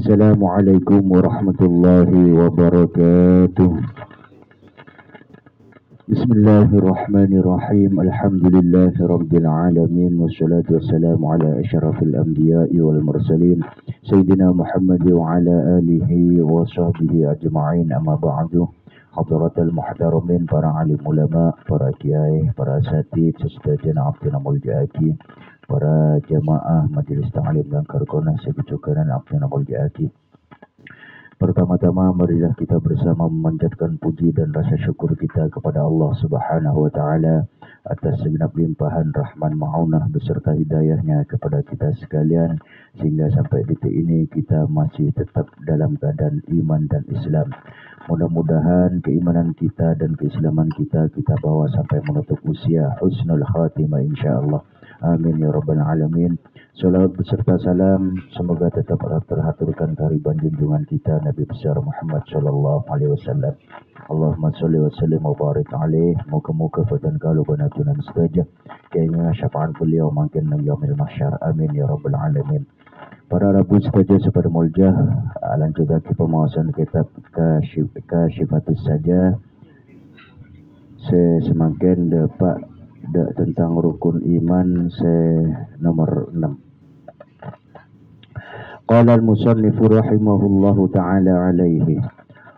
Assalamualaikum warahmatullahi wabarakatuh. Bismillahirrahmanirrahim. Alhamdulillahi rabbil alamin. Wassalatu wassalamu ala asyrafil anbiya'i wal mursalin Sayyidina Muhammad wa ala alihi wa sahbihi ajma'in. Amma ba'du. Hadratal muhtaramin, para alim ulama, para kiai, para asatid, sesajen abdina muljaki, para jamaah majelis ta'lim dan karkonah sekecukanan abdina muljaki. Pertama-tama marilah kita bersama memanjatkan puji dan rasa syukur kita kepada Allah Subhanahu wa taala atas segenap limpahan rahman ma'unah beserta hidayahnya kepada kita sekalian, sehingga sampai detik ini kita masih tetap dalam keadaan iman dan Islam. Mudah-mudahan keimanan kita dan keislaman kita bawa sampai menutup usia husnul khatimah insyaallah. Amin ya rabbal alamin. Salawat beserta salam semoga tetap terhaturkan kehariban junjungan kita Nabi besar Muhammad sallallahu alaihi wasallam. Allahumma shalli wa sallim wa barik alaihi. Moga-moga fatan kalau banatuna mustajab. Kayaknya syafa'an beliau makin nang yaumil mahsyar. Amin ya rabbal alamin. Para rabu saja sepada muljah lanjut lagi pembahasan kitab Kasyifatus Saja. Semakin dapat tentang rukun iman nomor 6. Qala al-musannifu rahimahullahu ta'ala alaihi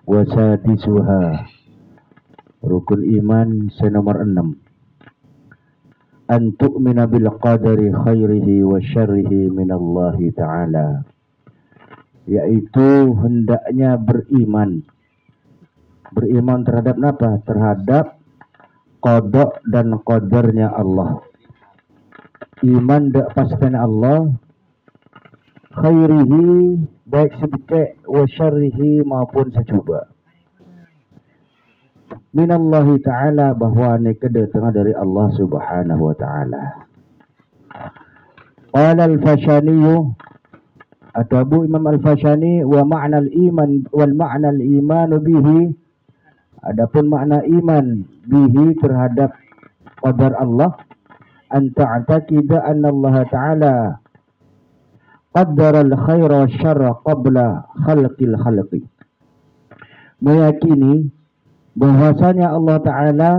wa sadisuha, rukun iman nomor 6, an tu'mina bil qadari khairihi wa syarrihi minallahi ta'ala, yaitu hendaknya beriman terhadap apa? Terhadap qada dan qadarnya Allah. Iman dak pastikan Allah, khairihi baik sedikit, wa syarrihi maupun secuba, minallahi ta'ala bahwa ini kedatang dari Allah subhanahu wa ta'ala. Qala al-Fashani, atabu Imam al-Fashani, wa ma'na al-iman wal ma'na al-iman bihi, adapun makna iman bihi terhadap qadar Allah, an ta'taqida anna Allah ta'ala qaddara al-khaira wa syarra qabla khalqil khalqi, meyakini bahwasanya Allah Ta'ala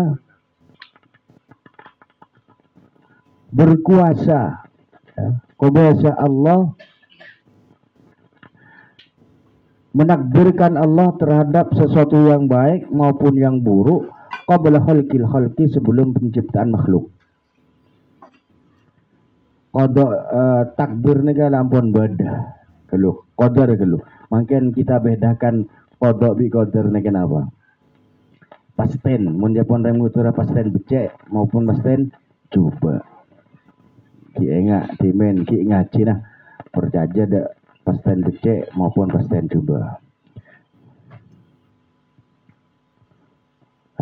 berkuasa, kuasa Allah menakdirkan Allah terhadap sesuatu yang baik maupun yang buruk qabla khalqil khalqi, sebelum penciptaan makhluk. Qada takdir ni kan ampun beda kalau qadar kalau mungkin kita bedakan qada bi qadar ni kenapa? Pasten, mun Jepun remu tura pasten becek maupun pasten coba. Ki enggak timen ki ngaji nah perjaja dak pasten becek maupun pasten coba.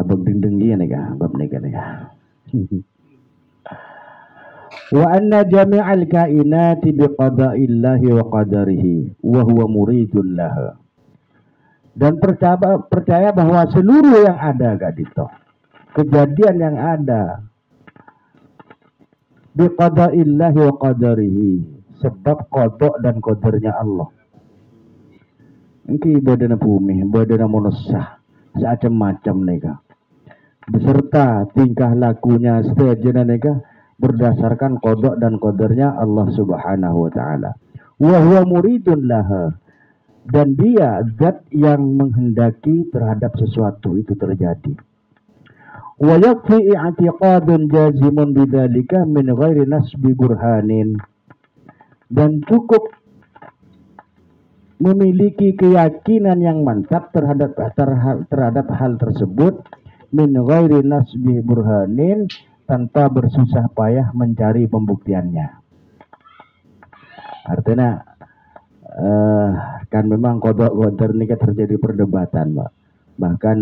Abang ding-ding dia nih kah? Bab nih kan. Wa anna jami'al kainati biqada'illahi wa qadarihi wa huwa muridun laha. Dan percaya bahwa seluruh yang ada gadito, kejadian yang ada biqada'illahi wa qadarihi, sebab qada dan qadarnya Allah. Engki badana bumi, badana manusia, macam-macam neka. Beserta tingkah lakunya seterusnya neka berdasarkan qada dan qadarnya Allah Subhanahu wa taala. Wa huwa muridun laha, dan dia zat yang menghendaki terhadap sesuatu itu terjadi. Wa yakfi i'tiqadun jazimun bidzalika min ghairi nasbi burhanin, dan cukup memiliki keyakinan yang mantap terhadap hal tersebut min ghairi nasbi burhanin, tanpa bersusah payah mencari pembuktiannya. Artinya kan memang qada qadar ini terjadi perdebatan, Pak. Bahkan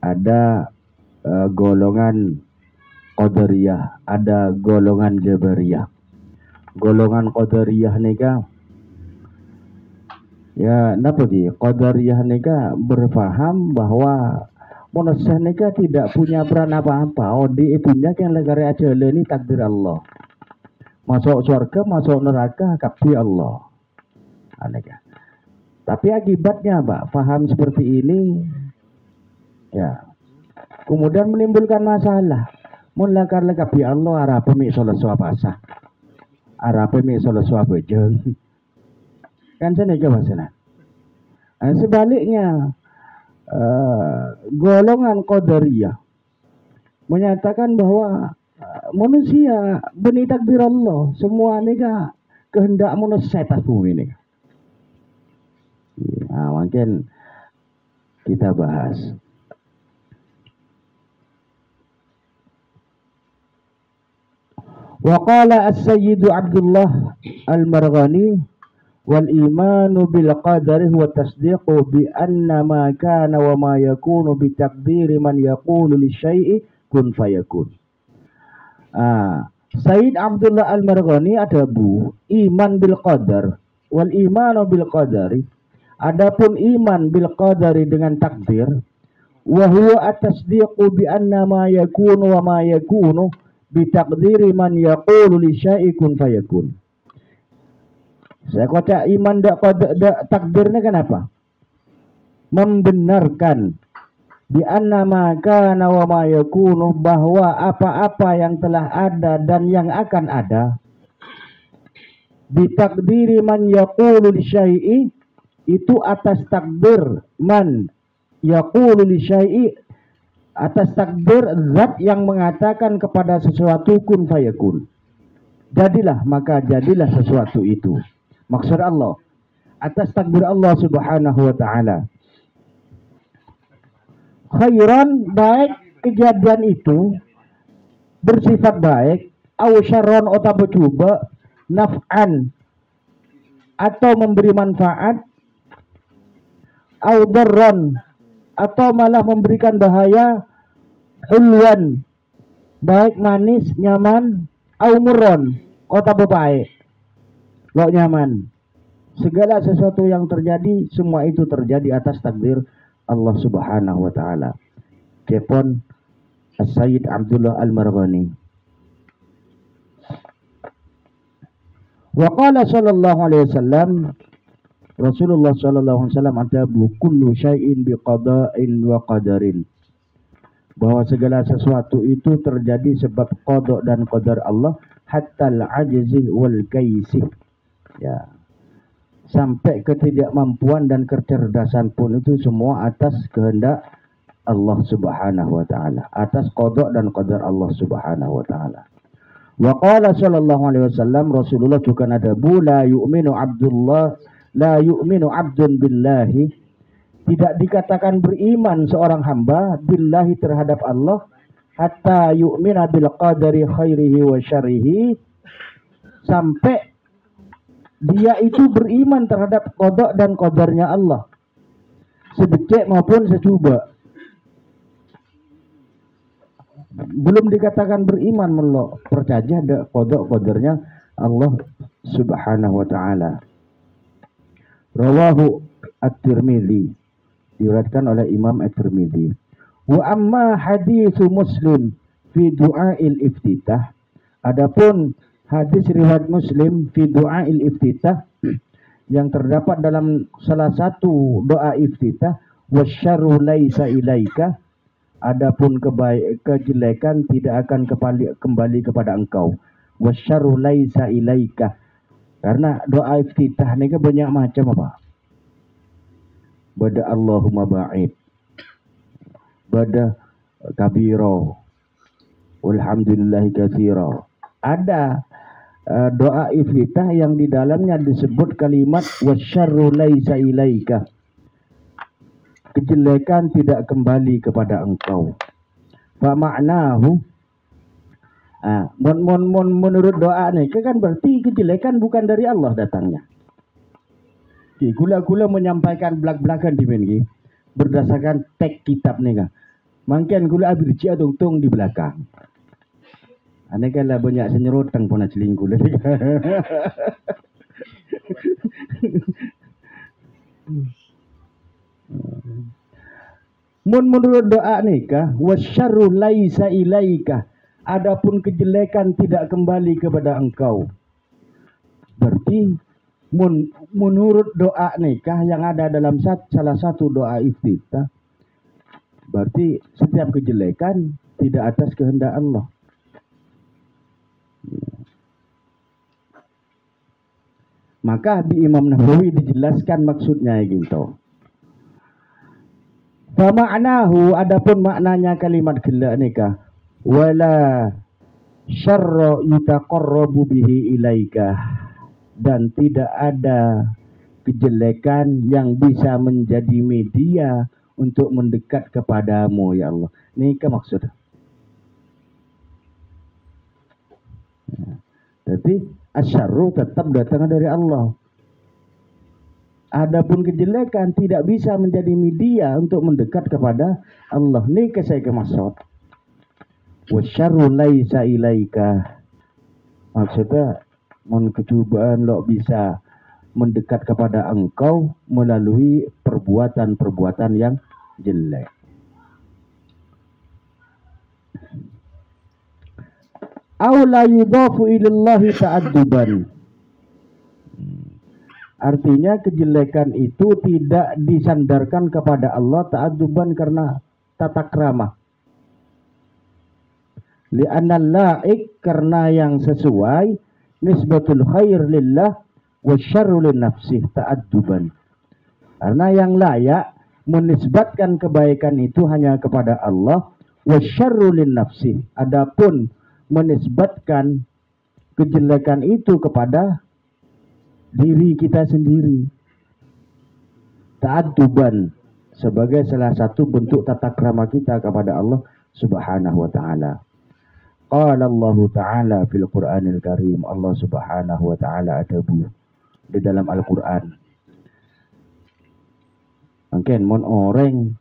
ada golongan qadariyah, ada golongan jabariyah. Golongan qadariyah nika ya napa di qadariyah nika berfaham bahwa manusia nika tidak punya peran apa-apa. Oh, di punya yang negara aja ini takdir Allah. Masuk surga, masuk neraka, kapti Allah. Aneka. Tapi akibatnya Pak, faham seperti ini ya kemudian menimbulkan masalah. Mun lakar lekapi Allah arah pemik salat suapa sah. Arah pemik salat suapa jeng. Kan sana ke sana. Sebaliknya golongan Qadariyah menyatakan bahwa manusia beni takdir Allah, semua ini kehendak manusia atas bumi ini. Nah, mungkin kita bahas. Wa qala as-sayyid Abdullah al-Marghani wal imanu bil qadari huwa tasdiqu bi anna ma kana wa ma yakunu bi taqdiri man yaqulu li syai'i kun fayakun. Sayyid Abdullah al-Marghani ada iman bil qadar wal imanu bil qadari. Adapun iman bil qadari dengan takdir, wa huwa at-tasdiqu bi anna ma yakunu wa ma yakunu bi taqdiri man yaqulu li syai'in kun fayakun. Saya kata iman dak takdirnya kenapa? Membenarkan bi anna ma kana wa ma yakunu, bahwa apa-apa yang telah ada dan yang akan ada, bi taqdiri man yaqulu li syai'in, itu atas takdir man yaqulu li syai'i, atas takdir zat yang mengatakan kepada sesuatu kun fayakun. Jadilah, maka jadilah sesuatu itu. Maksud Allah atas takdir Allah Subhanahu wa taala. Khairan, baik kejadian itu bersifat baik, au syarron atau coba, naf'an atau memberi manfaat, au darron atau malah memberikan bahaya, hulwan baik manis nyaman, au murron atau baik lo nyaman. Segala sesuatu yang terjadi, semua itu terjadi atas takdir Allah Subhanahu wa taala. Kepon As-Sayyid Abdullah Al-Marghani. Wa qala sallallahu alaihi wasallam, Rasulullah sallallahu alaihi wasallam atabu kullu syai'in biqada'in wa qadarin. Bahwa segala sesuatu itu terjadi sebab qada dan qadar Allah, hatta al-ajzi wal kaisi. Ya. Sampai ketidakmampuan dan kecerdasan pun itu semua atas kehendak Allah Subhanahu wa taala, atas qada dan qadar Allah Subhanahu wa taala. Wa qala sallallahu alaihi wasallam, Rasulullah juga adabu la yu'minu abdun billahi, tidak dikatakan beriman seorang hamba billahi terhadap Allah, hatta yu'mina bil qadari khairihi wa syarrihi, sampai dia itu beriman terhadap qada dan qadarnya Allah, sebecek maupun secuba. Belum dikatakan beriman melok, percaya ada qada qadarnya Allah Subhanahu wa taala. Rawahu At-Tirmidzi, diriwayatkan oleh Imam At-Tirmidzi. Wa amma haditsu Muslim fi du'ail iftitah, adapun hadis riwayat Muslim fi du'ail iftitah yang terdapat dalam salah satu doa iftitah, wasyarru laisa ilaika, adapun kejelekan tidak akan kembali kepada engkau. Wasyarru laisa ilaika, karena doa iftitah ini kan banyak macam apa? Bada Allahumma ba'id, bada kabiro, walhamdulillahi katsira. Ada doa iftitah yang di dalamnya disebut kalimat wasyarru laisa ilaika, kejelekan tidak kembali kepada engkau. Fa ma'nahu, menurut doa nih kan berarti kejelekan bukan dari Allah datangnya. Gula-gula menyampaikan belak-belakan di sini berdasarkan teks kitab nih kan. Mungkin gula abirji tung di belakang. Aneh kan lah banyak senyerotang pun selingkuh lah. Menurut doa nikah, wasyarru laisa ilaika, adapun kejelekan tidak kembali kepada engkau. Berarti Menurut doa nikah yang ada dalam salah satu doa iftitah, berarti setiap kejelekan tidak atas kehendak Allah. Maka di Imam Nawawi dijelaskan maksudnya gitu. Fama'nahu, adapun maknanya kalimat gelak nikah, wala syarra yutaqarrabu bihi ilaika, dan tidak ada kejelekan yang bisa menjadi media untuk mendekat kepadamu ya Allah. Nikah maksudnya. Jadi asyarru tetap datang dari Allah. Adapun kejelekan tidak bisa menjadi media untuk mendekat kepada Allah. Ini saya maksud. Wasyarru laisa ilaika. Maksudnya kecobaan lo bisa mendekat kepada engkau melalui perbuatan-perbuatan yang jelek. Aw la yudhafu ilallahi ta'adduban. Artinya kejelekan itu tidak disandarkan kepada Allah ta'adduban karena tata krama. Li'anna la'ik, karena yang sesuai, nisbatul khair lillah wa syarru lin nafsih ta'adduban. Karena yang layak menisbatkan kebaikan itu hanya kepada Allah, wa syarru lin nafsih. Adapun menisbatkan kejelekan itu kepada diri kita sendiri, ta'adduban, sebagai salah satu bentuk tata krama kita kepada Allah Subhanahu wa taala. Qala Allah taala fil Qur'anil Karim, Allah Subhanahu wa taala adabu di dalam Al-Qur'an. Mungkin mon orang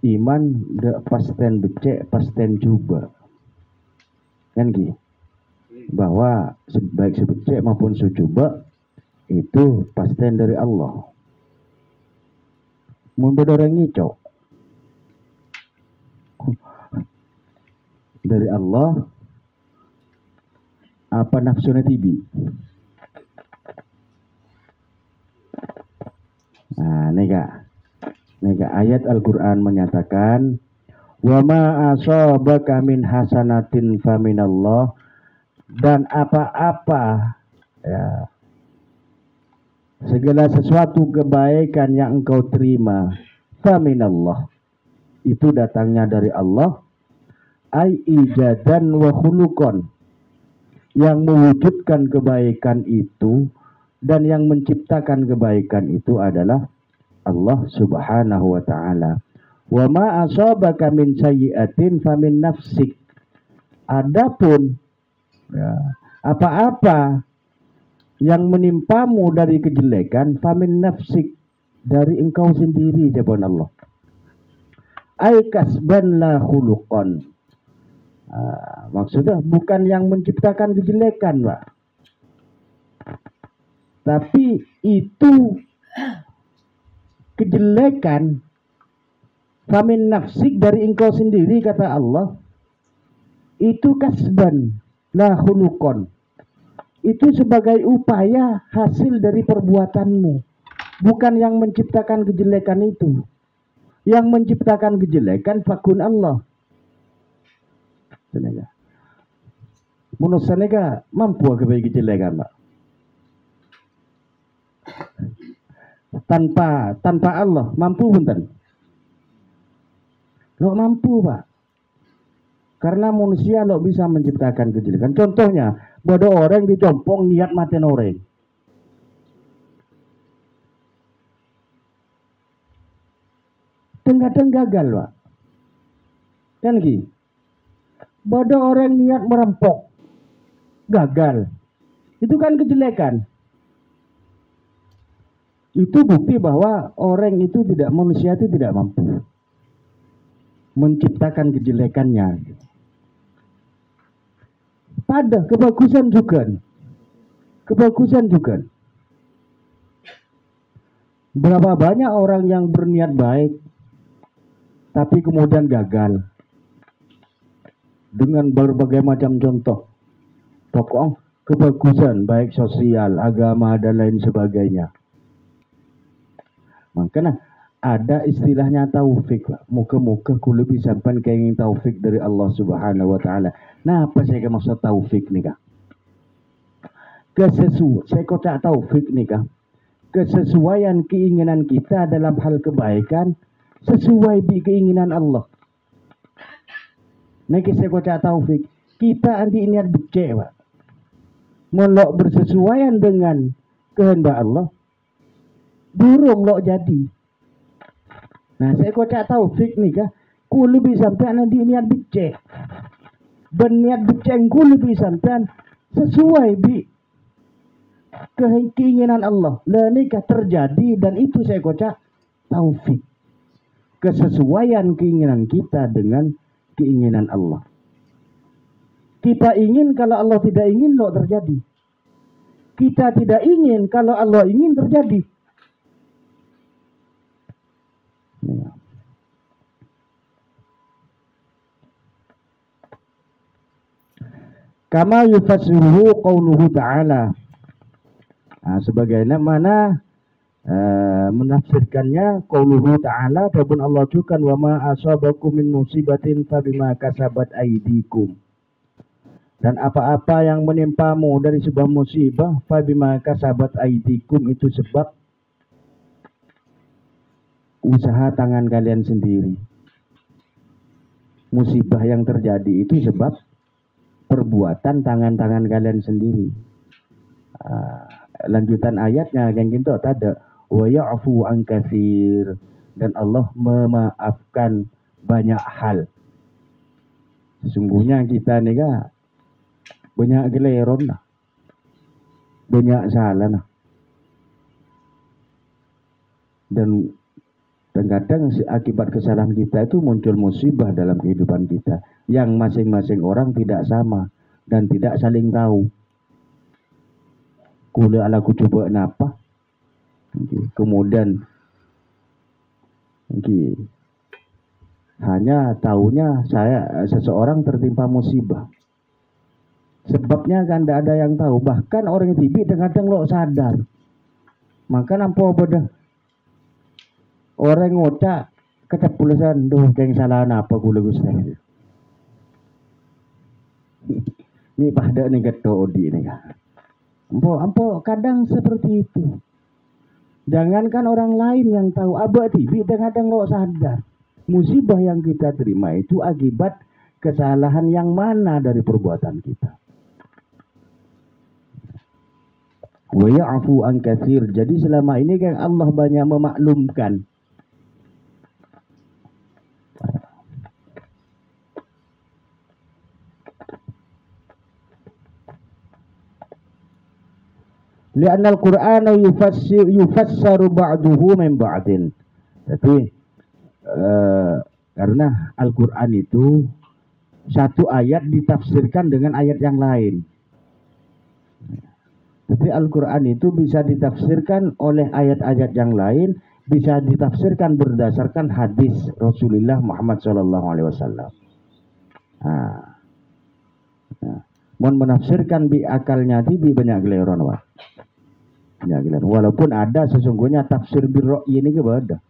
iman de pasten becek pasten juga. Kan gitu. Bahwa baik sebecek maupun secoba itu pasten dari Allah. Mundur orang ngicok dari Allah apa nafsunya tibi. Nah, nega ayat Al-Quran menyatakan, wa ma asabaka min hasanatin faminallah, dan apa-apa ya, segala sesuatu kebaikan yang engkau terima, faminallah, itu datangnya dari Allah, ai ijadan wa khuluqan, yang mewujudkan kebaikan itu dan yang menciptakan kebaikan itu adalah Allah Subhanahu wa taala. Wa ma asabaka min sayyi'atin famin nafsik. Adapun ya, apa-apa yang menimpamu dari kejelekan, famin nafsik, dari engkau sendiri, jawaban Allah. Ai kasban la khuluqan. Maksudnya bukan yang menciptakan kejelekan, Pak. Tapi itu kejelekan famin nafsik, dari engkau sendiri, kata Allah. Itu kasban la khuluqan, itu sebagai upaya hasil dari perbuatanmu, bukan yang menciptakan kejelekan itu. Yang menciptakan kejelekan fakun Allah. Menurut saya mampu kebaik kejelekan, Pak. Tanpa Allah mampu punten. Lo mampu, Pak. Karena manusia lo bisa menciptakan kejelekan. Contohnya, bodoh orang dicompong niat matiin orang. Kadang gagal, Pak. Kan gitu. Bodoh orang niat merampok, gagal. Itu kan kejelekan. Itu bukti bahwa orang itu manusia itu tidak mampu menciptakan kejelekannya. Pada kebagusan juga. Berapa banyak orang yang berniat baik tapi kemudian gagal dengan berbagai macam contoh. pokok kebagusan baik sosial, agama dan lain sebagainya. Makanya ada istilahnya taufik. Muka-muka ku lebih sampai keingin taufik dari Allah Subhanahu wa taala. Nah, apa saya maksud taufik nih kak? Saya kota taufik nih kak. Kesesuaian keinginan kita dalam hal kebaikan sesuai di keinginan Allah. Nah, saya kota taufik. Kita anti niat becek, Pak. Melok bersesuaian dengan kehendak Allah, burung lo jadi. Nah, saya kocak taufik nih kah, ku lebih sampean di niat becek. Berniat becek ku lebih sampean sesuai di keinginan Allah. Lah nikah terjadi dan itu saya kocak taufik. Kesesuaian keinginan kita dengan keinginan Allah. Kita ingin kalau Allah tidak ingin lo terjadi. Kita tidak ingin kalau Allah ingin terjadi. Kama yufassiruhu qauluhu ta'ala. Nah, sebagaimana menafsirkannya qauluhu ta'ala dan Allah tukan wa ma asabakum min musibatin fabima kasabat aydikum. Dan apa-apa yang menimpamu dari sebuah musibah fabima kasabat aydikum itu sebab usaha tangan kalian sendiri. Musibah yang terjadi itu sebab perbuatan tangan-tangan kalian sendiri. Lanjutan ayatnya yang gitu ada wa ya'fu an katsir, dan Allah memaafkan banyak hal. Sesungguhnya kita nih kak banyak geleron lah, banyak salah lah, dan kadang akibat kesalahan kita itu muncul musibah dalam kehidupan kita yang masing-masing orang tidak sama dan tidak saling tahu. Kula ala ku coba napa, kemudian hanya tahunya seseorang tertimpa musibah. Sebabnya kan tidak ada yang tahu. Bahkan orang yang tibik kadang lo sadar. Maka nampak pada orang ngocak kecepulusan, duh keng salah apa kula Gusti. Ini pada nih keto odi nih. Ampo kadang seperti itu. Jangankan orang lain yang tahu, abah tibik kadang lo sadar. Musibah yang kita terima itu akibat kesalahan yang mana dari perbuatan kita. Wa ya'fu an katsir. Jadi selama ini kan Allah banyak memaklumkan. Li'anna al-Qur'ana yufassaru ba'duhu min ba'din. Tapi karena Al-Qur'an itu satu ayat ditafsirkan dengan ayat yang lain. Tapi Al-Quran itu bisa ditafsirkan oleh ayat-ayat yang lain, bisa ditafsirkan berdasarkan hadis Rasulullah Muhammad SAW. Mohon menafsirkan bi akalnya di banyak geleron, walaupun ada sesungguhnya tafsir birro'yi ini kepada.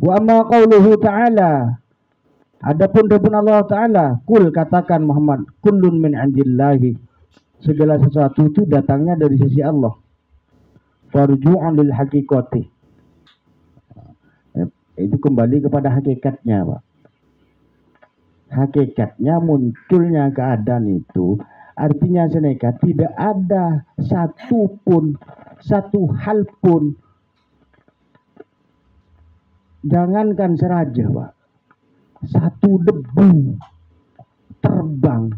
Wa amma qauluhu ta'ala, adapun Allah Ta'ala, kul katakan Muhammad, kullun min indillahi, segala sesuatu itu datangnya dari sisi Allah. Farju'an lil haqiqati, itu kembali kepada hakikatnya, Pak. Hakikatnya munculnya keadaan itu artinya seneka tidak ada satu hal pun, jangankan seraja, Pak, satu debu terbang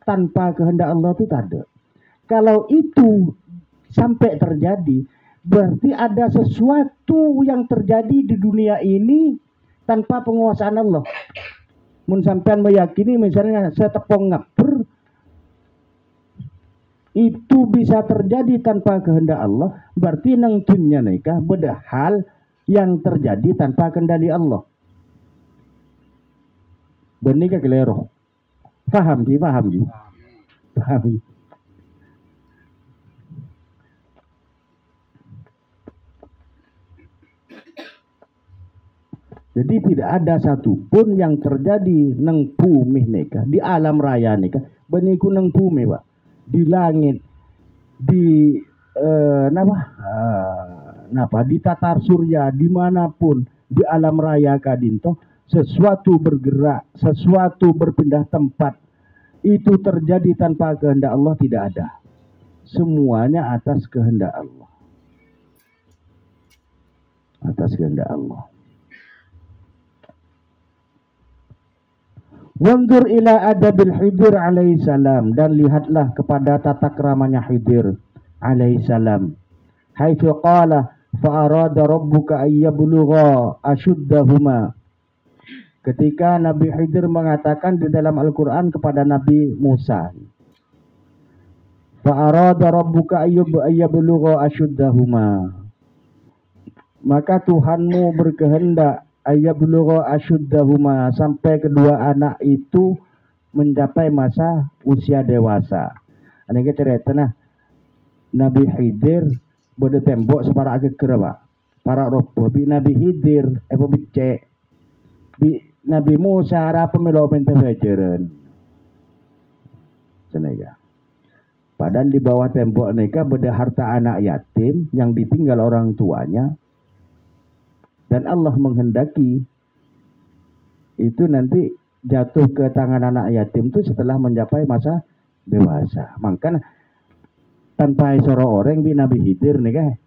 tanpa kehendak Allah itu tak ada. Kalau itu sampai terjadi, berarti ada sesuatu yang terjadi di dunia ini tanpa penguasaan Allah. Mun sampean meyakini misalnya setepong ngapur itu bisa terjadi tanpa kehendak Allah, berarti nang dunya nikah beda hal yang terjadi tanpa kendali Allah. Benih ke kelero. Paham ji, paham ji. Paham. Jadi tidak ada satupun yang terjadi neng bumi nika di alam raya nika beniku neng bumi pak di langit di di tatar surya dimanapun di alam raya kadinto sesuatu bergerak sesuatu berpindah tempat itu terjadi tanpa kehendak Allah tidak ada semuanya atas kehendak Allah Wanzur ila adabil Khidir alaihi salam dan lihatlah kepada tata keramanya Khidir alaihi salam. Haitsu qala fa arada rabbuka ayyablugha ashuddahuma. Ketika Nabi Khidir mengatakan di dalam Al-Qur'an kepada Nabi Musa. Fa arada rabbuka ayyablugha ashuddahuma. Maka Tuhanmu berkehendak ayyablugha ashuddahuma sampai kedua anak itu mencapai masa usia dewasa. Ini cerita nah Nabi Khidir pada tembok separa agak keraba. Para robo bi Nabi Khidir bicek bi Nabi Musa ara pemelo pentafajeren. Senega. Padahal di bawah tembok mereka ada harta anak yatim yang ditinggal orang tuanya. Dan Allah menghendaki itu nanti jatuh ke tangan anak yatim itu setelah mencapai masa dewasa. Maka tanpa isoro orang bi Nabi Khidir nih kan.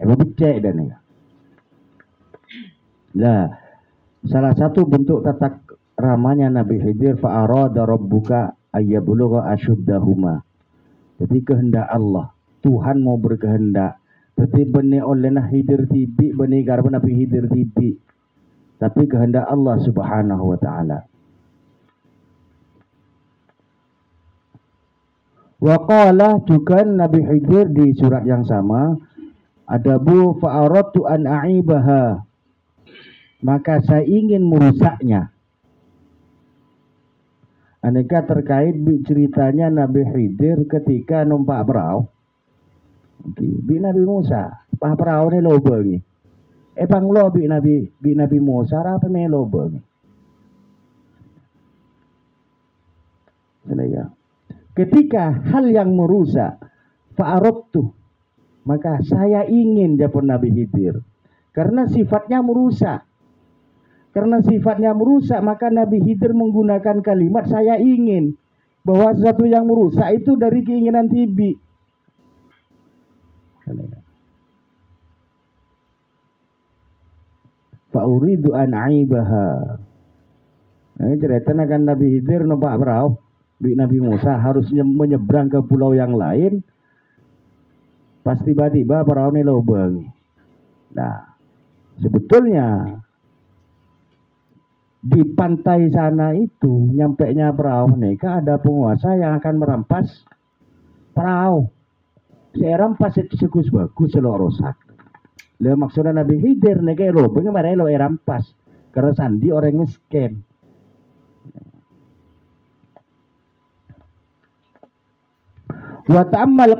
Bicek dan nih. Nah, salah satu bentuk tata ramanya Nabi Khidir fa arada rabbuka ayyablugha ashuddahuma. Jadi kehendak Allah, Tuhan mau berkehendak. Tapi benih oleh Khidir tibi, benih garba Nabi Khidir tibi. Tapi kehendak Allah subhanahu wa ta'ala. Wa qala juga Nabi Khidir di surat yang sama. Adabu fa'aratu an a'ibaha. Maka saya ingin merusaknya. Aneka terkait ceritanya Nabi Khidir ketika numpak perahu. Bi Nabi Musa, pah perahu ni loba ni. Pang lo bi Nabi Musa apa me loba ni. Ketika hal yang merusak, fa'aradtu, maka saya ingin japon Nabi Khidir. Karena sifatnya merusak. Karena sifatnya merusak, maka Nabi Khidir menggunakan kalimat saya ingin. Bahwa sesuatu yang merusak itu dari keinginan tibi. Fa'uridu an aibaha. Ini cerita kan Nabi Khidir numpak perahu. Nabi Musa harus menyeberang ke pulau yang lain. Pas tiba-tiba perahu ini lubang. Nah, sebetulnya di pantai sana itu nyampenya perahu nika ada penguasa yang akan merampas perahu. Saya rampas itu sekus bagus selo rosak. Lah maksudnya Nabi Khidir nika lubang marah lo rampas. Karena sandi orang miskin. Wa ta'ammal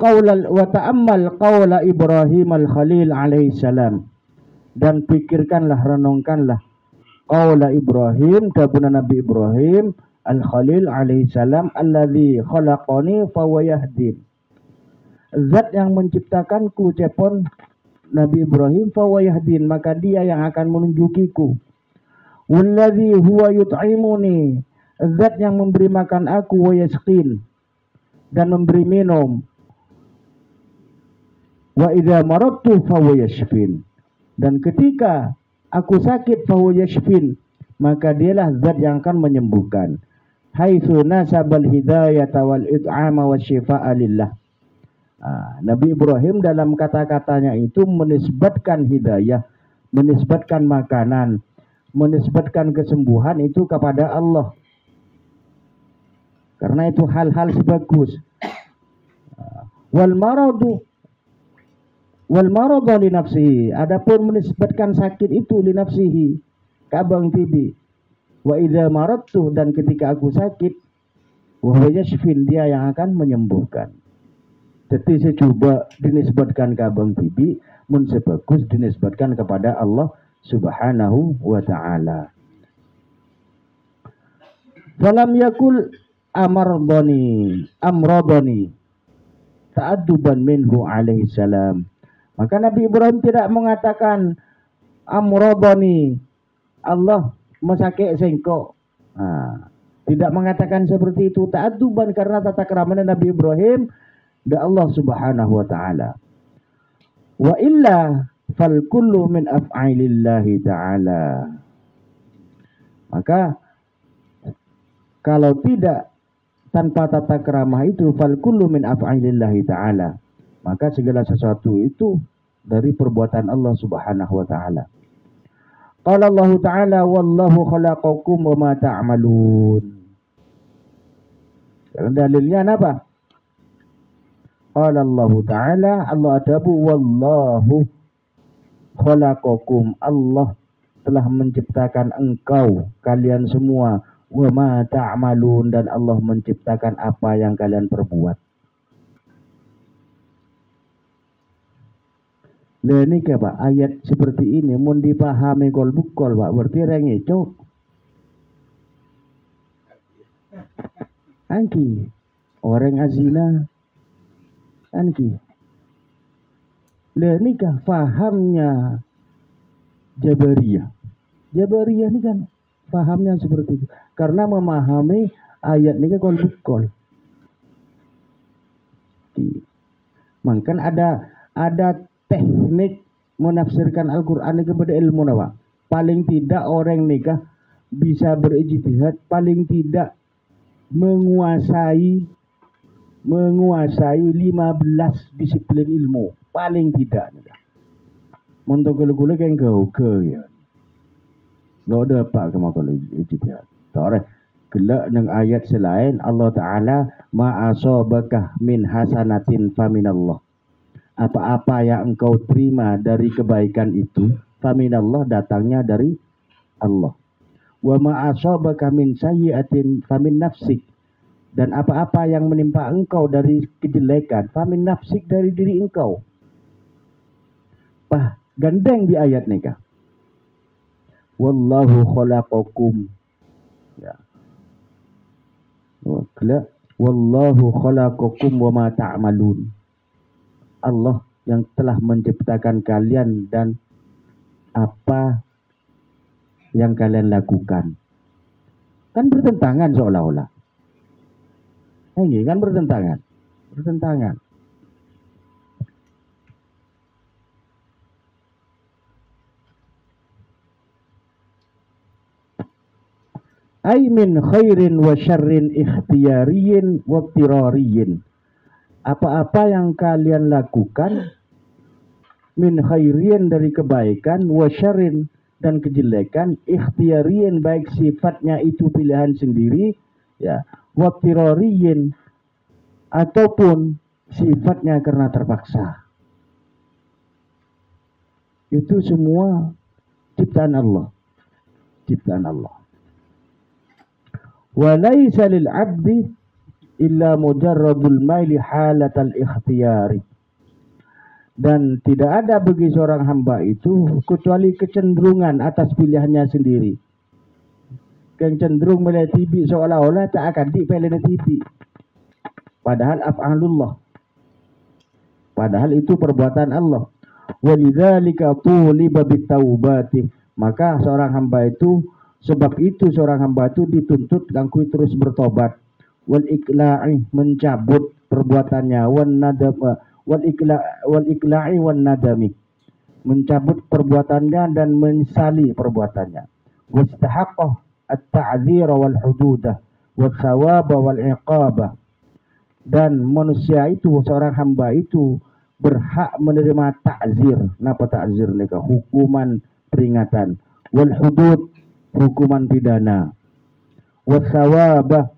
qaula Ibrahim al-Khalil alaihi salam. Dan pikirkanlah, renungkanlah qaula Ibrahim, kabuna Nabi Ibrahim al-Khalil alaihi salam, alladzi khalaqani fa huwa yahdin. Zat yang menciptakanku, cepon Nabi Ibrahim, fa huwa yahdin, maka dia yang akan menunjukiku. Walladzi huwa yut'imuni, zat yang memberi makan aku, wa yasqin, dan memberi minum. Wa idza maradtu fa huwa yashfin, dan ketika aku sakit fa huwa yashfin, maka dialah zat yang akan menyembuhkan. Haitsu nasabal hidayata wal it'ama wasyifaa lillah. Nabi Ibrahim dalam kata-katanya itu menisbatkan hidayah, menisbatkan makanan, menisbatkan kesembuhan itu kepada Allah. Karena itu hal-hal sebagus. Wal maradu li nafsihi. Adapun menisbatkan sakit itu li nafsihi, kabang tibi. Wa idza maradtu, dan ketika aku sakit, wa huwa yashfin, dia yang akan menyembuhkan. Jadi saya coba dinisbatkan ke Abang Tibi, mun sebagus dinisbatkan kepada Allah Subhanahu wa ta'ala. Falam yakul amradani ta'adduban minhu alaihi salam. Maka Nabi Ibrahim tidak mengatakan amradani, Allah mesake sengko. Tidak mengatakan seperti itu, ta'adduban, karena tata keramanya Nabi Ibrahim da Allah Subhanahu wa ta'ala. Wa illa fal kullu min af'alillahi ta'ala. Maka kalau tidak tanpa tata keramah itu, fal kullu min af'alillahi ta'ala, maka segala sesuatu itu dari perbuatan Allah Subhanahu wa ta'ala. Qala Allah ta'ala wallahu khalaqakum wa ma ta'malun. Dalilnya apa? Qala Allah ta'ala, Allah adabu wallahu khalaqakum, Allah telah menciptakan engkau, kalian semua, wa ma ta'malun, dan Allah menciptakan apa yang kalian perbuat. Lah ini Pak, ayat seperti ini mun dipahami kol bukol Pak, berarti rengeco. Angki orang azina angki. Lah nikah fahamnya Jabariyah. Jabariyah ini kan fahamnya seperti itu. Karena memahami ayat ini kol bukol. Mungkin ada teknik menafsirkan Al-Quran kepada ilmu nawa. Paling tidak orang nikah bisa berijtihad, paling tidak menguasai 15 disiplin ilmu, paling tidak. Untuk gula-gula yang kau ya. Lo ada apa kema kalau ijtihad. Tore gelak nang ayat selain Allah Ta'ala ma'asabakah min hasanatin faminallah. Apa-apa yang engkau terima dari kebaikan itu, faminallah, datangnya dari Allah. Wa ma'asabaka min sayyi'atin famin nafsik, dan apa-apa yang menimpa engkau dari kejelekan, famin nafsik, dari diri engkau. Gandeng di ayat nikah. Wallahu khalaqakum. Ya. Wallahu khalaqakum wa ma ta'malun. Allah yang telah menciptakan kalian dan apa yang kalian lakukan. Kan bertentangan seolah-olah. Ini kan bertentangan. Bertentangan. Ay min khairin wa syarrin ikhtiyariyin wa tirariyin. Apa-apa yang kalian lakukan, min khairin, dari kebaikan, wa syarrin, dan kejelekan, ikhtiyariyin, baik sifatnya itu pilihan sendiri, ya, wa tirariyin, ataupun sifatnya karena terpaksa. Itu semua ciptaan Allah. Ciptaan Allah. Wa laisa lil 'abdi illa mujarradul maili halatal ikhtiyari. Dan tidak ada bagi seorang hamba itu kecuali kecenderungan atas pilihannya sendiri. Cenderung melihat TV seolah-olah tak akan dipilih TV. Padahal af'alullah. Padahal itu perbuatan Allah. Walidzalika tuliba bitaubati. Maka seorang hamba itu, sebab itu seorang hamba itu dituntut kangku terus bertobat. Wal ikla'i, mencabut perbuatannya, wan nadam, wal ikla'i wan nadami, mencabut perbuatannya dan menyesali perbuatannya. Wastahaqqah at-ta'dzir wal hududah wa thawab wal iqabah. Dan manusia itu, seorang hamba itu berhak menerima ta'zir. Napa ta'zir nika? Hukuman peringatan. Wal hudud, hukuman pidana. Wa thawabah,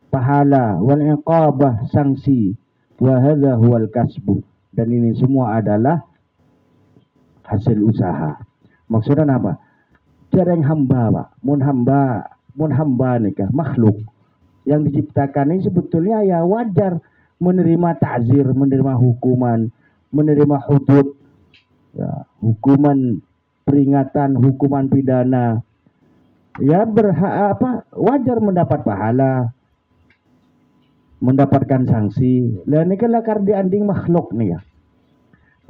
pahala, wal iqabah, sanksi. Wa hadza huwal kasbu, dan ini semua adalah hasil usaha. Maksudnya apa? Jarang hamba, Pak. Mun hamba nikah makhluk yang diciptakan ini sebetulnya ya wajar menerima takzir, menerima hukuman, menerima hudud, ya, hukuman peringatan, hukuman pidana. Ya wajar mendapat pahala, mendapatkan sanksi. Lah niki lakar dianding makhluk nih ya.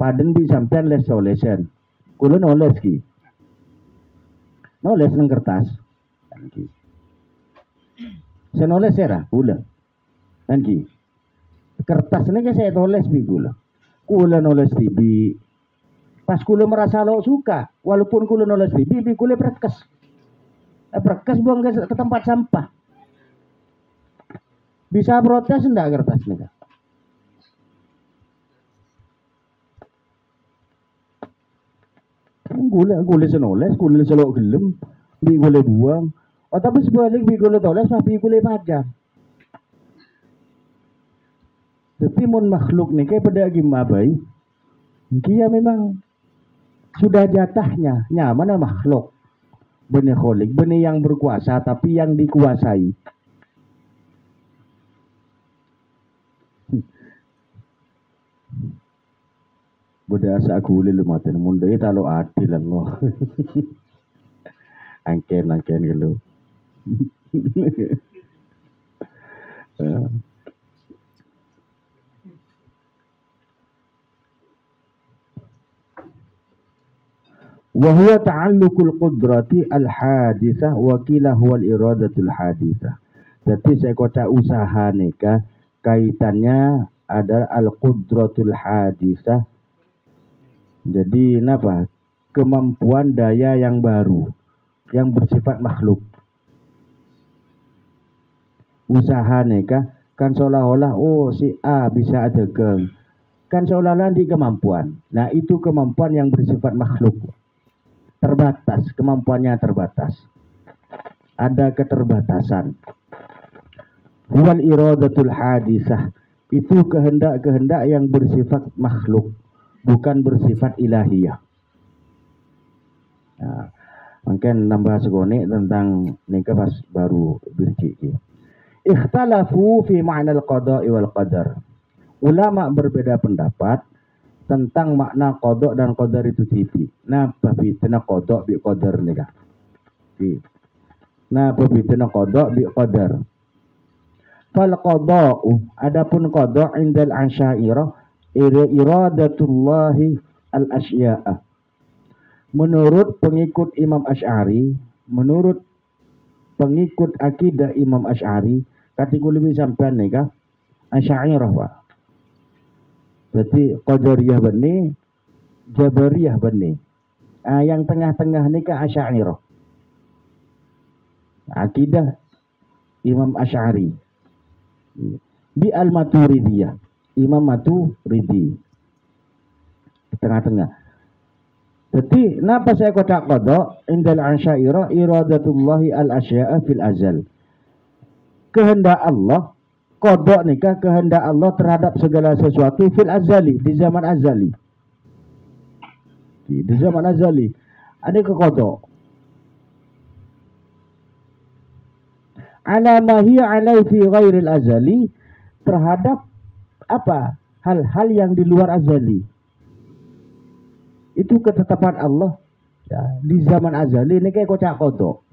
Paden bi sampean les-lesan. Kula noles ki. Noles nang kertas. Saya nulis ya, kula. Nanti kertas ini saya tulis bi kula nulis bi. Pas kula merasa lo suka, walaupun kula nulis bi kula perkes. Perkes buang ke tempat sampah. Bisa protes enggak kertas nih? Kula senulis, kula selok gelem, bi kula buang. Oh tapi sebalik bi kula tulis, tapi kula pajang. Tapi mun makhluk nih kayak pada gimabai, dia memang sudah jatahnya, nyaman makhluk. Benih kholik, benih yang berkuasa tapi yang dikuasai. Berdasar aku boleh lumayan, mundai talo adil Allah. Angken gitu. Wahyu ta'alluqul qudrati al-hadisah wa kila huwa al-iradatul hadisah. Jadi saya kata usaha nikah kaitannya adalah al-qudratul hadisah. Jadi apa? Kemampuan daya yang baru yang bersifat makhluk. Usaha nikah kan seolah-olah si A bisa adegang. Kan seolah-olah di kemampuan. Nah, itu kemampuan yang bersifat makhluk. Terbatas, kemampuannya terbatas. Ada keterbatasan. Wal iradatul hadisah, itu kehendak-kehendak yang bersifat makhluk, bukan bersifat ilahiyah. Nah, mungkin nambah segone tentang nikah pas baru birci. Ikhtalafu fi ma'na al-qada'i wal qadar. Ulama berbeda pendapat tentang makna kodok dan qadar itu tipi. Nah, babitna kodok bi qadar nikah. Nah, babitna kodok bi qadar. Fal qada'u, adapun qada' indal ansyairah iradatullahi al-asya'a. Menurut pengikut Imam Asy'ari, menurut pengikut akidah Imam Asy'ari, kategori lebih sampean nikah Asy'ariyah, Pak. Berarti Qadariyah benih, Jabariyah benih. Yang tengah-tengah nikah Asy'ariyah. Akidah Imam Asy'ari. Bi al-Maturidiyah. Imam Maturidi. Tengah-tengah. Jadi, napa saya kotak qada indal ansyairah iradatullahi al-asya'a fil azal. Kehendak Allah, qada nikah kehendak Allah terhadap segala sesuatu fil azali, di zaman azali. Di zaman azali ada ke qada. Ala ma hiya alai fi ghairil azali, terhadap apa? Hal-hal yang di luar azali. Itu ketetapan Allah ya, di zaman azali ini kayak kocak kodok.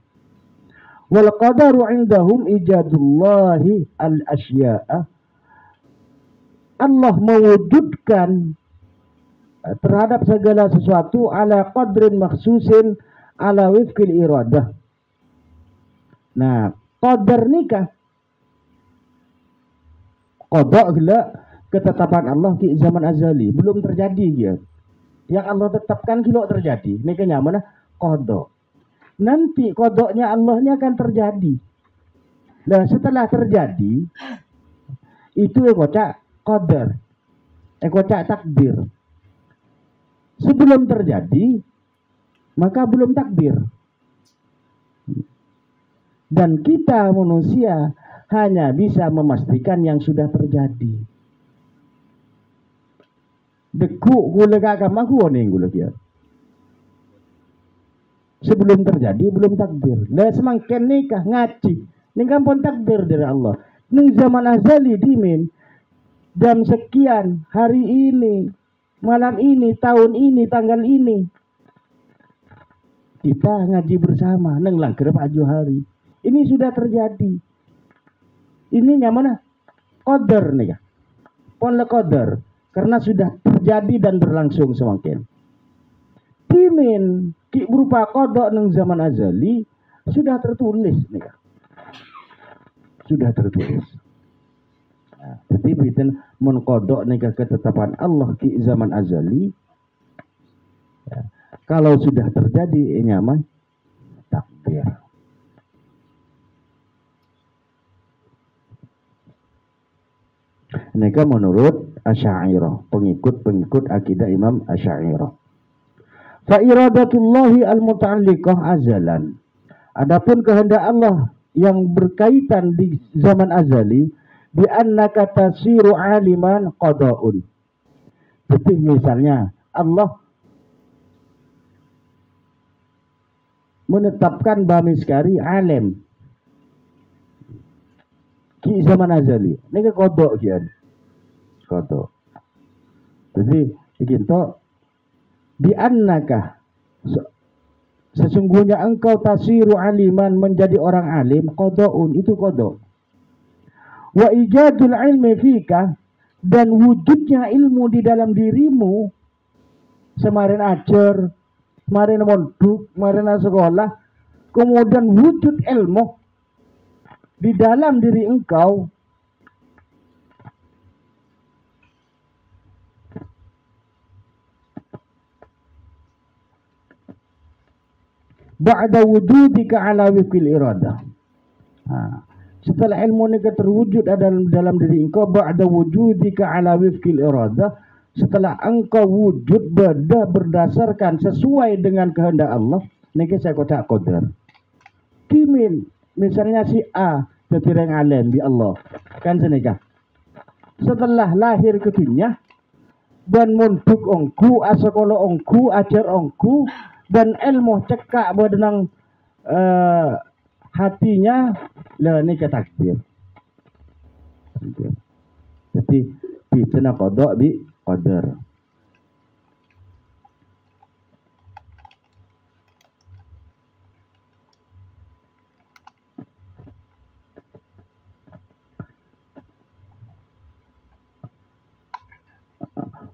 Wal qadaru indahum ijadullahi al-asya'a. Allah mewujudkan terhadap segala sesuatu ala qadrin makhsusin ala wifqil iradah. Nah, qadar nikah kodok gila ketetapan Allah di zaman azali belum terjadi ya. Yang Allah tetapkan kilo terjadi. Nikahnya mana? Kodok. Nanti kodoknya Allahnya akan terjadi. Nah setelah terjadi, itu kocak qadar. Kocak takdir. Sebelum terjadi, maka belum takdir. Dan kita manusia hanya bisa memastikan yang sudah terjadi. Deku gula kakak maku nih gula dia. sebelum terjadi belum takdir. Lah semangken nikah ngaji ning kampun takdir dari Allah. Ning zaman azali dimin jam sekian hari ini, malam ini, tahun ini, tanggal ini kita ngaji bersama neng langker Pak Johari. Ini sudah terjadi. Ini yang mana? Qadar nih ya. Pon qadar karena sudah terjadi dan berlangsung semakin. Dimin berupa kodok neng zaman azali sudah tertulis nih ya. Sudah tertulis. Nah, jadi bikin mengkodok nikah ketetapan Allah di zaman azali. Ya. Kalau sudah terjadi nyaman takdir. Nikah menurut Asy'ariyah, pengikut akidah Imam Asy'ariyah. Fa iradatullahi al-muta'alliqah azalan. Adapun kehendak Allah yang berkaitan di zaman azali bi annaka tasiru aliman qada'un. Jadi misalnya Allah menetapkan bamiskari alim di zaman azali. Ini kodok kian. Kodok. Jadi kita bi annaka sesungguhnya engkau tasiru aliman menjadi orang alim qada'un itu kodok. Wa ijadul ilmi fika dan wujudnya ilmu di dalam dirimu semarin ajar, semarin mondok, semarin sekolah, kemudian wujud ilmu di dalam diri engkau ba'da wujudika ala wifqil iradah. Setelah ilmu ini terwujud dalam diri engkau ba'da wujudika ala wifqil iradah, setelah engkau wujud berdasarkan sesuai dengan kehendak Allah, niki saya kotak qadar. Kimin misalnya si A jadi orang alim bi Allah kan senikah. Setelah lahir ke dunia dan munduk ongku, asekolah ongku, ajar ongku dan ilmu cekak badenang hatinya lah ini ke takdir. Jadi bi cena qada bi qadar.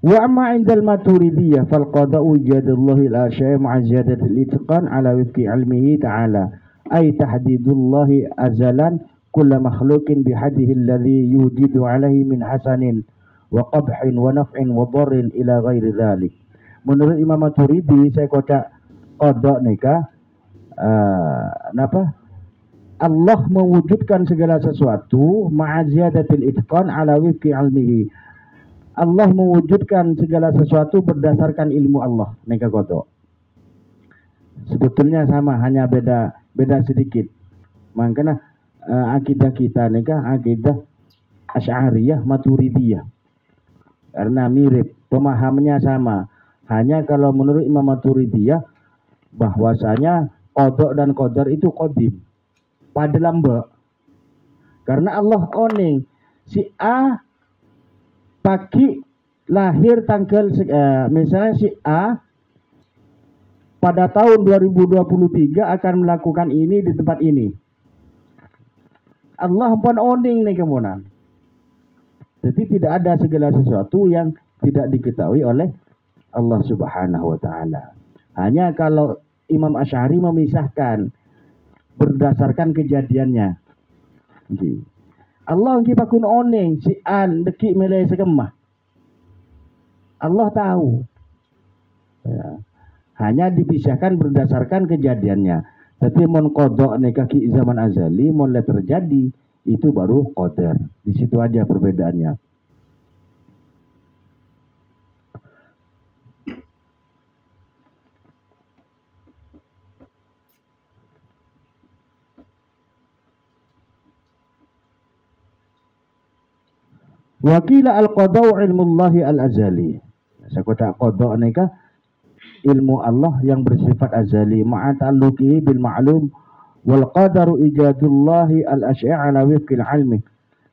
Wa amma indal maturidiyah fal qada'u ijadallahi al-asyai' ma'a ziyadati al-itqan ala wifqi ilmihi ta'ala ay tahdidullahi azalan kulla makhluqin bihadihi alladhi yujidu alaihi min hasanin wa qabhin wa naf'in wa darrin ila ghairi dhalik. Menurut Imam Maturidi saya kotak qada' nikah napa? Allah mewujudkan segala sesuatu ma'a ziyadatil itqan ala wifqi ilmihi. Allah mewujudkan segala sesuatu berdasarkan ilmu Allah. Nikah kodok. Sebetulnya sama, hanya beda sedikit. Makanya akidah kita nikah akidah Asy'ariyah Maturidiyah. Karena mirip, pemahamannya sama. Hanya kalau menurut Imam Maturidiyah bahwasanya kodok dan qadar itu qadim. Pada lamba. Karena Allah oning si A pagi lahir tanggal misalnya si A pada tahun 2023 akan melakukan ini di tempat ini. Allah pun oning nih kemudian. Jadi tidak ada segala sesuatu yang tidak diketahui oleh Allah Subhanahu wa taala. Hanya kalau Imam Asy'ari memisahkan berdasarkan kejadiannya. Jadi Allah ngi pakun oning si an deki melai sekemah. Allah tahu. Ya. Hanya dipisahkan berdasarkan kejadiannya. Tapi mon qada nikah ki zaman azali mulai terjadi itu baru qadar. Di situ aja perbedaannya. Wakila al-qada'u ilmullahi al-azali. Saya kata qada' nikah ilmu Allah yang bersifat azali ma'a ta'alluqihi bil ma'lum wal qadaru ijadullahi al-asy'ala wifqil ilmi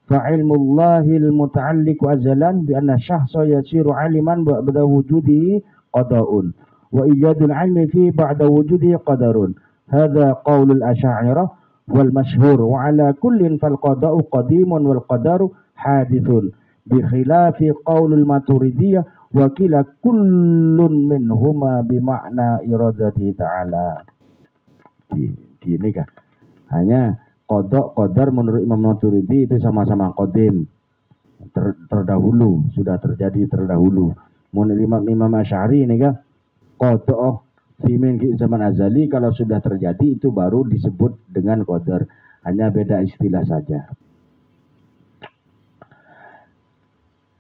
fa ilmullahi al-muta'alliq azalan bi anna syakhsa yasiru aliman ba'da wujudihi qada'un wa ijadul ilmi fi ba'da wujudihi qadarun hadha qaulul asy'ariyah wal masyhur wa ala kullin fal qada'u qadimun wal qadaru hadithun bi khilafi qaulul maturidiyah wa kila kullun minhuma bimakna iradati ta'ala. Gini kan, hanya qada qadar menurut Imam Maturidi itu sama-sama qadim, terdahulu, sudah terjadi terdahulu. Menurut Imam Asy'ari ini kan qada fi min zaman azali, kalau sudah terjadi itu baru disebut dengan qadar, hanya beda istilah saja.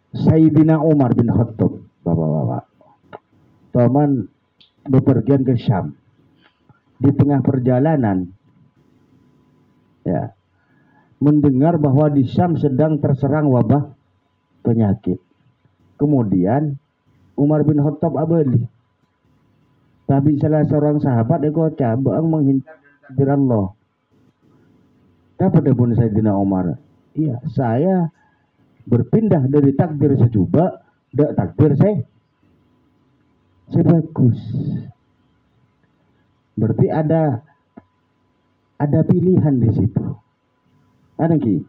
Sayyidina Umar bin Khattab, bapak-bapak, paman bepergian ke Syam. Di tengah perjalanan, ya, mendengar bahwa di Syam sedang terserang wabah penyakit. Kemudian Umar bin Khattab abadi. Tapi salah seorang sahabat ekota bang menghindar dari Allah. Apa pun Sayyidina Umar? Iya, saya berpindah dari takdir secoba ke takdir sebagus. Berarti ada pilihan di situ. Ada ki.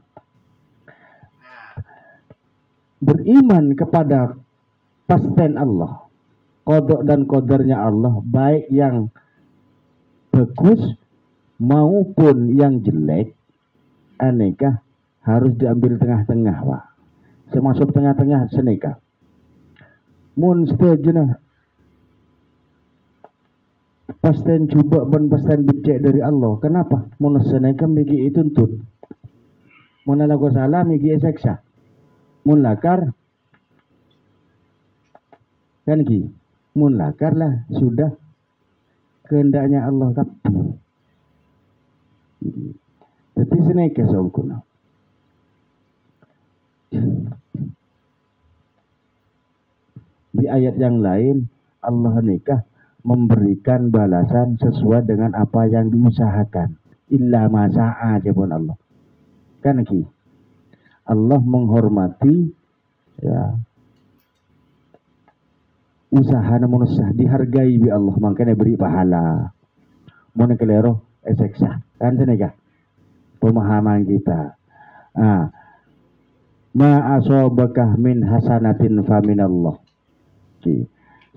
Beriman kepada pasten Allah, qada dan qadarnya Allah, baik yang bagus maupun yang jelek, aneka harus diambil tengah-tengah, Pak. Semasuk tengah-tengah seneka. Mun setuju pasten coba ban pasten becek dari Allah. Kenapa? Mun seneka miki ituntut. Mun lagu salah miki seksa. Mun lakar kan ki. Mun lakar lah sudah kehendaknya Allah tapi. Jadi seneka saukuna. Di ayat yang lain Allah nikah memberikan balasan sesuai dengan apa yang diusahakan. Illa masa'a jabun Allah. Kan ki. Allah menghormati ya usaha manusia, dihargai bi Allah, makanya beri pahala. Mun kelero eseksa. Kan senega. Pemahaman kita. Ma asobakah min hasanatin fa minallah.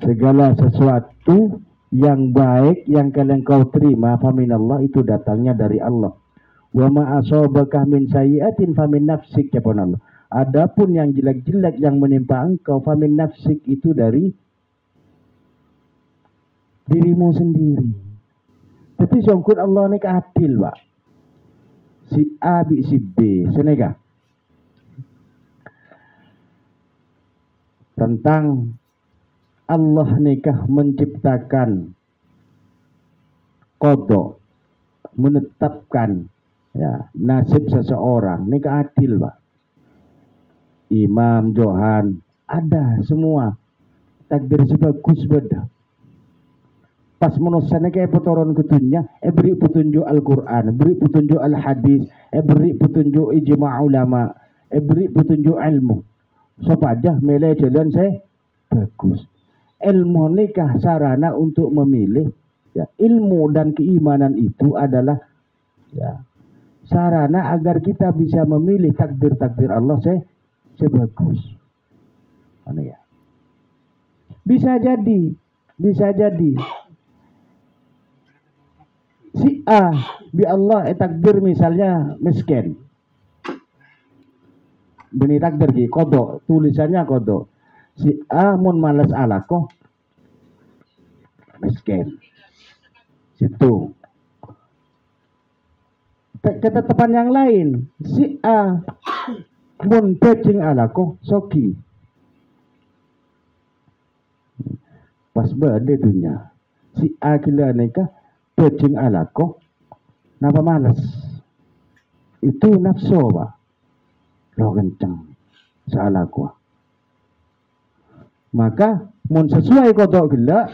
Segala sesuatu yang baik yang kalian kau terima fa minallah itu datangnya dari Allah. Wa ma asobakah min sayyi'atin fa min nafsik ya Allah. Adapun yang jelek-jelek yang menimpa engkau fa min nafsik itu dari dirimu sendiri. Tapi sungkur Allah ini adil, Pak. Si A bi si B, senega. Tentang Allah nikah menciptakan qada, menetapkan ya nasib seseorang, nikah adil, Pak. Imam Johan ada semua takdir sebagus beda. Pas manusia kayak petoron ketunya, beri petunjuk Al-Quran, beri petunjuk Al-Hadis, beri petunjuk ijma' ulama, beri petunjuk ilmu. Supaya milih jalan saya bagus. Ilmu nikah sarana untuk memilih. Ya, ilmu dan keimanan itu adalah ya, sarana agar kita bisa memilih takdir-takdir Allah sebagus. Mana ya? Bisa jadi. Si A bi Allah takdir misalnya miskin. Bini takdir ki kodok, tulisannya kodok. Si A mun malas alako miskin. Situ. Ketetapan yang lain, si A mun pecing alako soki. Pas bade dunia. Si A kila nikah pecing alako napa malas. Itu nafsu, Pak. Lo kencang salah gua. Maka mun sesuai kodok gila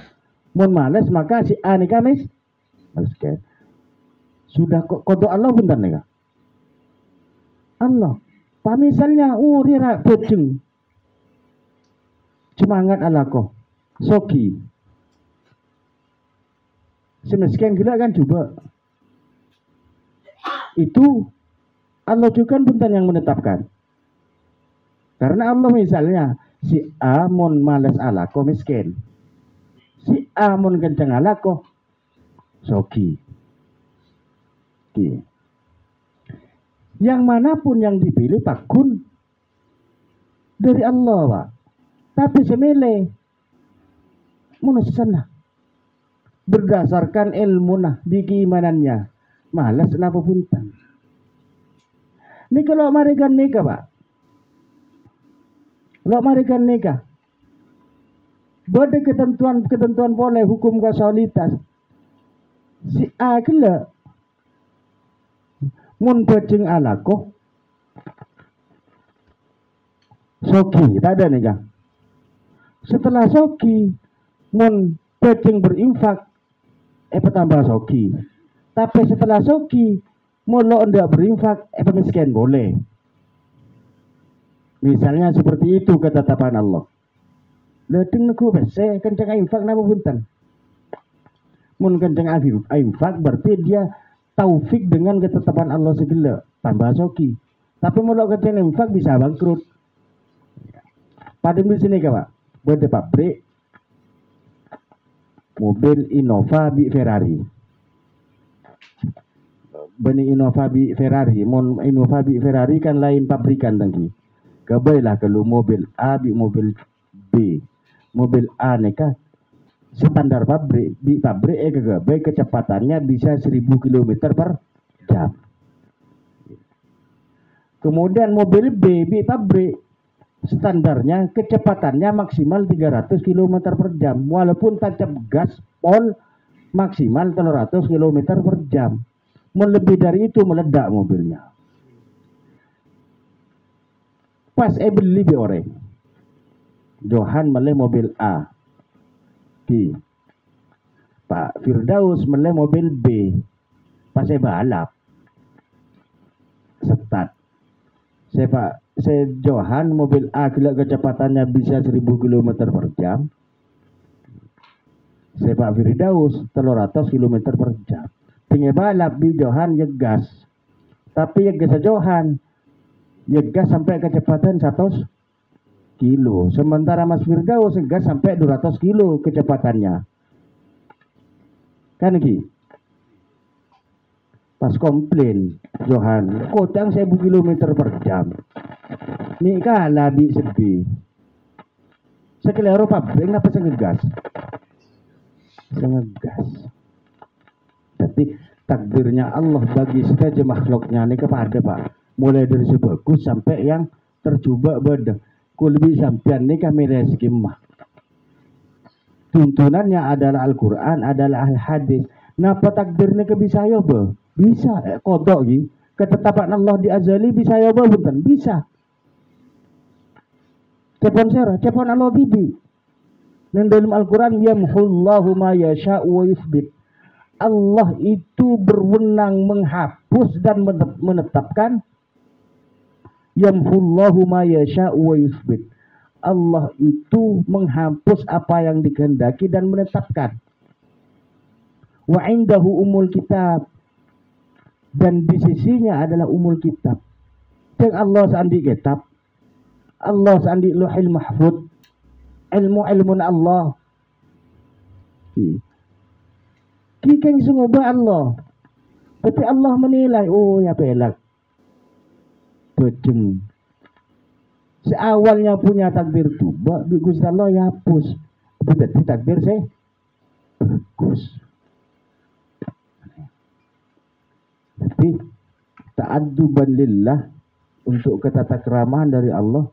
Mun males maka si A nika miskin. Sudah kodok Allah bentar nika. Allah. Pamisalnya rira bojeng. Semangat alako. Soki. Semiskin gila kan juga. Itu Allah juga bukan yang menetapkan. Karena Allah misalnya si A mun males alako miskin. Si A mun kenceng alako soki. Yang manapun yang dipilih Pak Kun dari Allah Pak. Tapi semele menusana berdasarkan ilmu nah di keimanannya malas napa punten. Ini kalau mereka nikah Pak. Kalau mereka nikah ada ketentuan boleh hukum kausalitas. Si A kela mun bajeng alako soki tak ada nikah. Setelah soki mun bajeng berinfak petambah soki. Tapi setelah soki mun lo ndak berinfak miskin boleh. Misalnya seperti itu ketetapan Allah. Ledeng neku bese kenceng infak napa punten. Mun kenceng infak berarti dia taufik dengan ketetapan Allah segala tambah soki. Tapi mulai kenceng infak bisa bangkrut. Pada di sini Pak, buat pabrik mobil Innova bi Ferrari. Beni Innova bi Ferrari, mon Innova bi Ferrari kan lain pabrikan tangki. Gabailah kalau mobil A bi mobil B. Mobil A neka standar pabrik di pabrik gabai kecepatannya bisa 1000 km per jam. Kemudian mobil B di pabrik standarnya kecepatannya maksimal 300 km per jam walaupun tancap gas pol maksimal 300 km per jam. Melebih dari itu meledak mobilnya. Pas beli di orang Johan meleh mobil A. Pak Firdaus meleh mobil B. Pas saya balap. Setat. Saya Johan mobil A gila kecepatannya bisa 1000 km per jam. Saya Pak Firdaus 300 km per jam. Tinggal balap di Johan yegas. Tapi yegas Johan yegas sampai kecepatan 100 kilo. Sementara Mas Firdaus gas sampai 200 kilo kecepatannya. Kan gitu. Pas komplain Johan, kocang 1000 km per jam. Ini kalah di sepi. Sekelero pabrik ngapa saya ngegas? Saya ngegas. Tapi takdirnya Allah bagi saja makhluknya ini kepada Pak. Mulai dari sebagus sampai yang terjubak beda. Kulbi sampean ini kami reskimah. Tuntunannya adalah Al-Quran, adalah Al-Hadis. Napa takdirnya ke bisa ya ba? Bisa. Kodok gitu. Ketetapan Allah di azali bisa ya ba? Bukan. Bisa. Cepon serah. Cepon Allah bibi. Dan dalam Al-Quran, yamhullahu ma yasha'u wa yuthbit. Allah itu berwenang menghapus dan menetapkan. Yamhullahu ma yasha'u wa yuthbit. Allah itu menghapus apa yang dikehendaki dan menetapkan. Wa indahu umul kitab. Dan di sisinya adalah umul kitab. Dan Allah sandi kitab. Allah sandi luhil mahfud. Ilmu-ilmun Allah. Kikeng sungguh Allah. Tapi Allah menilai, oh ya pelak. Bejeng. Seawalnya punya takdir tuh, Gusti Allah ya hapus. Berarti takdir saya bagus. Tapi ta'adduban lillah untuk ketatakramahan dari Allah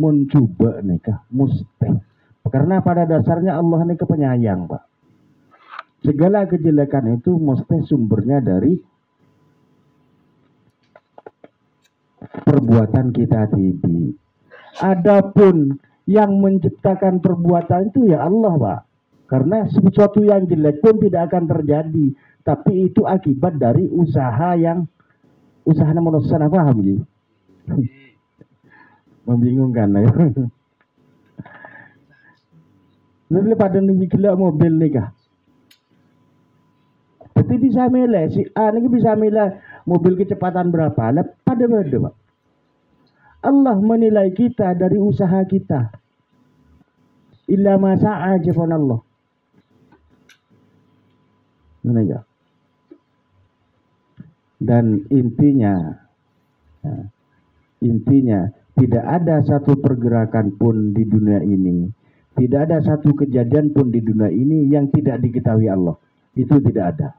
mencoba nikah mustahil. Karena pada dasarnya Allah ini penyayang, Pak. Segala kejelekan itu mesti sumbernya dari perbuatan kita tadi. Adapun yang menciptakan perbuatan itu ya Allah, Pak. Karena sesuatu yang jelek pun tidak akan terjadi, tapi itu akibat dari usaha manusia. Paham ji? Membingungkan ya. Lalu pada nih gila mobil nih kah? Jadi bisa milih si A ini bisa milih mobil kecepatan berapa? Lah pada Pak. Allah menilai kita dari usaha kita. Illa ma sa'a Allah. Mana ya? Dan intinya tidak ada satu pergerakan pun di dunia ini, tidak ada satu kejadian pun di dunia ini yang tidak diketahui Allah. Itu tidak ada.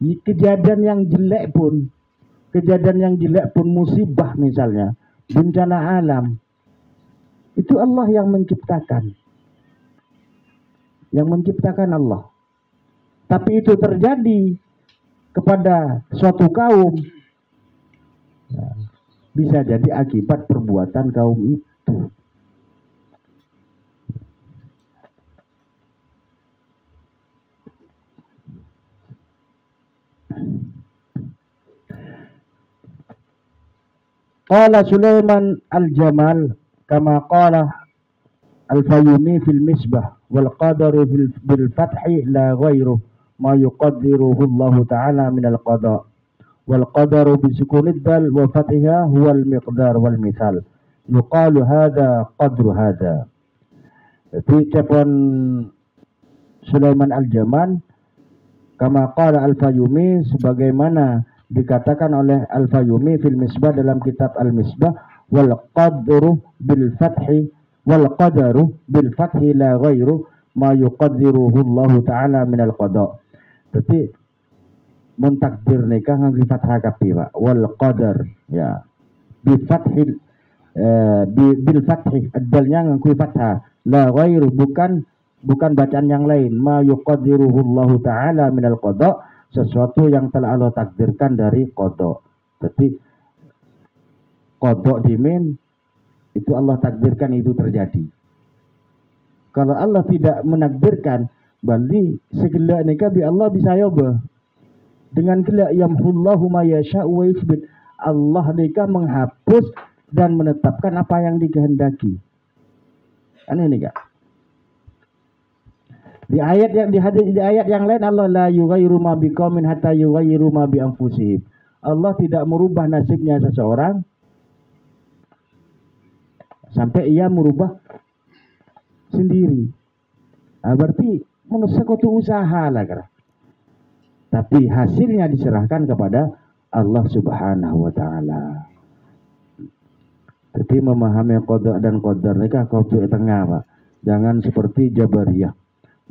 Kejadian yang jelek pun musibah misalnya, bencana alam, itu Allah yang menciptakan. Yang menciptakan Allah. Tapi itu terjadi kepada suatu kaum, bisa jadi akibat perbuatan kaum itu. Qala Sulaiman al-Jamal kama qala al-Fayyumi fil Misbah wal qadaru bil fathi la ghairu ma yuqaddiruhu Allah Ta'ala min al-qada wal qadaru bi sukunid dal wa fathiha huwa al-miqdar wal mithal yuqalu hadha qadru hadha. Jadi ucapan Sulaiman al-Jamal kama qala al-Fayyumi sebagaimana dikatakan oleh al-Fayyumi fil Misbah dalam kitab al-Misbah wal qadru bil fathi wal qadaru bil fathi la ghairu ma yuqaddiruhu Allah Ta'ala min al-qada. Jadi mentakdir nikah nganggo fathah kabeh Pak. Wal qadar ya. Bi fathi bil fathi adalnya nganggo fathah. La ghairu bukan bacaan yang lain. Ma yuqaddiruhu Allah Ta'ala min al-qada, sesuatu yang telah Allah takdirkan dari qada. Jadi qada dimin itu Allah takdirkan itu terjadi. Kalau Allah tidak menakdirkan, berarti segala nikah bi Allah bisa yoba. Dengan gila yamhullahu ma yasha'u wa yuthbit. Allah nikah menghapus dan menetapkan apa yang dikehendaki. Ini nikah. Di ayat yang lain Allah la yughayyiru ma biqaumin hatta yughayyiru ma bi anfusihim. Allah tidak merubah nasibnya seseorang sampai ia merubah sendiri. Nah, berarti manusia kudu usaha lah kira. Tapi hasilnya diserahkan kepada Allah Subhanahu wa Ta'ala. Jadi memahami qada dan qadar nikah kudu tengah Pak. Jangan seperti Jabariyah.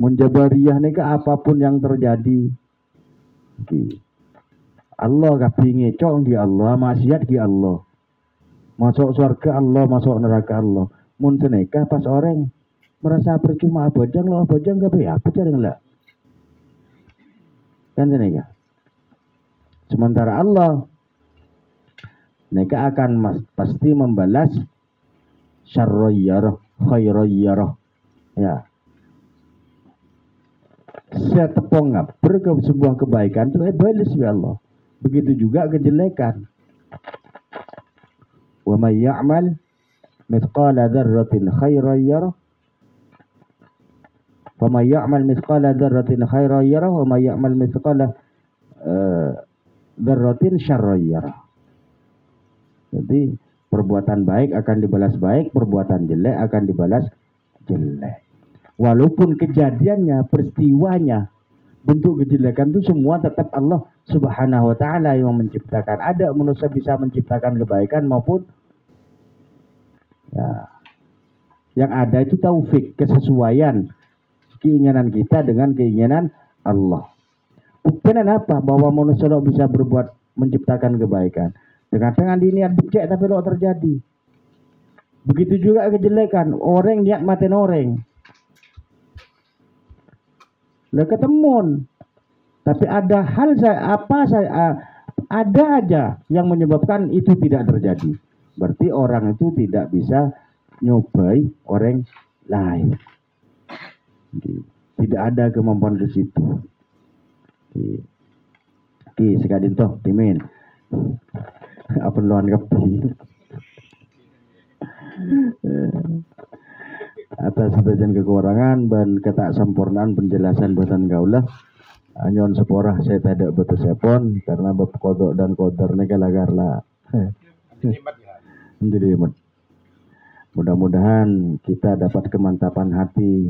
Mun Jabariyah nikah apapun yang terjadi Allah kapinge cong di Allah, maksiat di Allah. Masuk surga Allah, masuk neraka Allah. Mun nikah pas orang merasa percuma abajang gak apa jarang lah. Kan nikah. Sementara Allah nikah akan pasti membalas syarrayyarah, khairayyarah. Ya. Setepong sebuah kebaikan itu balas ya Allah. Begitu juga kejelekan. Wa may ya'mal mithqala dzarratin khairan yarah. Wa may ya'mal mithqala dzarratin khairan yarah wa may ya'mal mithqala dzarratin syarran yarah. Jadi perbuatan baik akan dibalas baik, perbuatan jelek akan dibalas jelek. Walaupun kejadiannya, peristiwanya, bentuk kejelekan itu semua tetap Allah Subhanahu wa Ta'ala yang menciptakan. Ada manusia bisa menciptakan kebaikan maupun ya, yang ada itu taufik, kesesuaian keinginan kita dengan keinginan Allah. Buktinya apa? Bahwa manusia bisa berbuat menciptakan kebaikan. Dengan diniat dicek tapi lo terjadi. Begitu juga kejelekan, orang niat matiin orang. Lah ketemuan. Tapi ada hal ada aja yang menyebabkan itu tidak terjadi. Berarti orang itu tidak bisa nyobai orang lain. Tidak ada kemampuan ke situ. Sekadin toh timin. Apa luan kapi. Atas sebagian kekurangan dan ketaksempurnaan penjelasan buatan gaulah anyon seporah saya tidak betul sepon karena bab kodok dan kodar ini kalagarlah. Menjadi mudah-mudahan kita dapat kemantapan hati,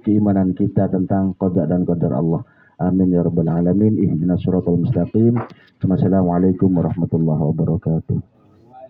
keimanan kita tentang qada dan qadar Allah. Amin ya rabbal alamin. Ihdinas siratal mustaqim. Wassalamualaikum warahmatullahi wabarakatuh.